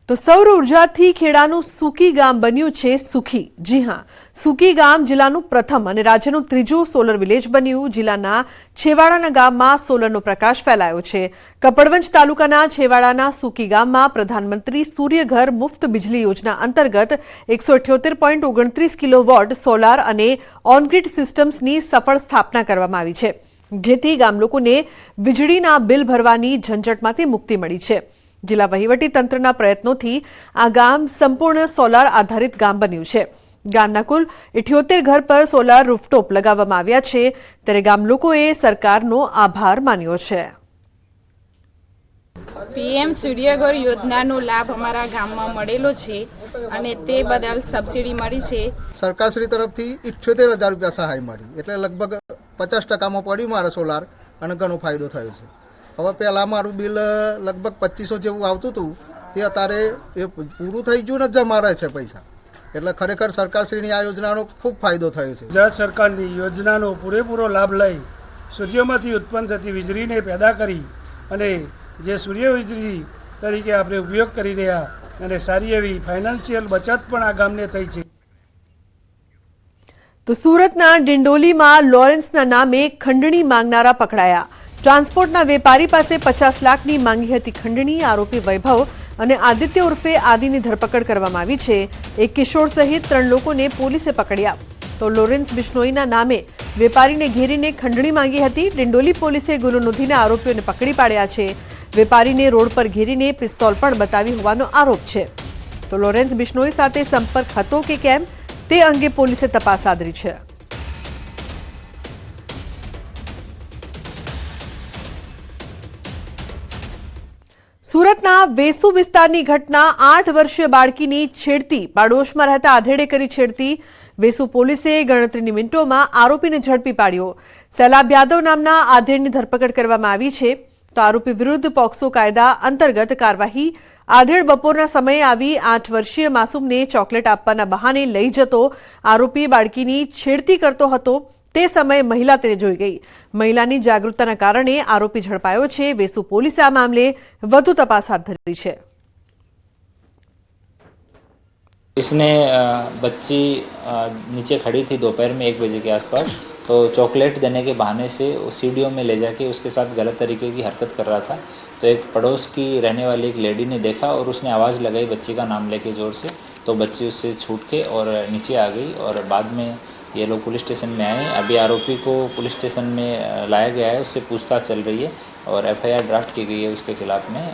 તો સૌર ઉર્જાથી ખેડાનું સુકી ગામ બન્યું છે સુખી। જી હા, સુકી ગામ જિલ્લાનું પ્રથમ અને રાજ્યનું ત્રીજું સોલર વિલેજ બન્યું। જિલ્લાના છેવાડાના ગામમાં સોલરનો પ્રકાશ ફેલાયો છે। કપડવંજ તાલુકાના છેવાડાના સુકી ગામમાં પ્રધાનમંત્રી સૂર્યઘર મુફ્ત બિજલી યોજના અંતર્ગત 178.29 કિલોવોટ સોલાર અને ઓનગ્રીડ સિસ્ટમ્સની સફળ સ્થાપના કરવામાં આવી છે, જેથી ગામ લોકોને વીજળીના બિલ ભરવાની ઝંઝટમાંથી મુક્તિ મળી છે। जिला वहीवटी तंत्रना प्रयत्नोंथी आ गाम संपूर्ण सोलार आधारित गाम बन्युं छे। गामना कुल 78 घर पर सोलार रूफटॉप लगाववामां आव्या छे, त्यारे गाम लोकोए सरकारनो आभार मान्यो छे। पीएम सूर्यघर योजनानो लाभ अमारा गाममां मळेलो छे अने ते बदल सब्सिडी मळी छे। सरकारश्री तरफथी 78,000 रुपया सहाय मळी, एटले लगभग 50% मां पड्युं मारे सोलार अने घणो फायदो थयो छे। હવે પહેલાં મારું બિલ લગભગ 2500 જેવું આવતું હતું, તે અત્યારે એ પૂરું થઈ ગયું ને જમા રહે છે પૈસા, એટલે ખરેખર સરકારશ્રીની આ યોજનાનો ખૂબ ફાયદો થયો છે। ગુજરાત સરકારની યોજનાનો પૂરેપૂરો લાભ લઈ સૂર્યમાંથી ઉત્પન્ન થતી વીજળીને પેદા કરી અને જે સૂર્ય વીજળી તરીકે આપણે ઉપયોગ કરી રહ્યા અને સારી એવી ફાઇનાન્શિયલ બચત પણ આ ગામને થઈ છે। તો સુરતના ડિંડોલીમાં લોરેન્સના નામે ખંડણી માંગનારા પકડાયા। ट्रांसपोर्टना वेपारी पासे 50 लाखनी मांगी हती खंडणी। आरोपी वैभव अने आदित्य उर्फे आदिनी धरपकड़ करवामां आवी छे। एक किशोर सहित 3 लोकोने पोलीसे पकड्या। तो लोरेंस बिश्नोईना नामे वेपारीने घेरीने खंडणी मांगी हती। डिंडोली पोलीसे गुनो नोंधीने आरोपीओने पकड़ी पाड्या छे। वेपारीने रोड पर घेरीने पिस्तोल पण बतावी होવાનો आरोप छे। तो लोरेंस बिश्नोई साथे संपर्क हतो के केम ते अंगे पोलीसे तपास आदरी छे। सूरतना वेसु विस्तारनी घटना 8 वर्षीय बाळकीनी छेड़ती। पाडोशमां रहता आधेड़े करी छेड़ती। वेसु पोलीसे गणतरीनी मिनिटोमां आरोपीने झड़पी पाड्यो। सैलाब यादव नामना आधेड़नी धरपकड़ करवामां आवी छे। तो आरोपी विरुद्ध पॉक्सो कायदा अंतर्गत कार्यवाही। आधेड़ बपोરના સમયે આવી 8 વર્ષીય માસૂમને ચોકલેટ આપવાના બહાને લઈ જતો આરોપી બાળકીની છેડતી કરતો હતો। તે સમયે મહિલા તેને જોઈ ગઈ। મહિલાની જાગૃતતાના કારણે આરોપી ઝડપાયો છે। વેસુ પોલીસે આ મામલે વધુ તપાસ હાથ ધરી છે। इसने बच्ची नीचे खड़ी थी दोपहर में 1 बजे के आसपास, तो चॉकलेट देने के बहाने से सीढ़ियों में ले जाके उसके साथ गलत तरीके की हरकत कर रहा था। तो एक पड़ोस की रहने वाली एक लेडी ने देखा और उसने आवाज़ लगाई बच्ची का नाम लेके ज़ोर से। तो बच्ची उससे छूट के और नीचे आ गई और बाद में ये लोग पुलिस स्टेशन में आए। अभी आरोपी को पुलिस स्टेशन में लाया गया है, उससे पूछताछ चल रही है और FIR ड्राफ्ट की गई है उसके खिलाफ में।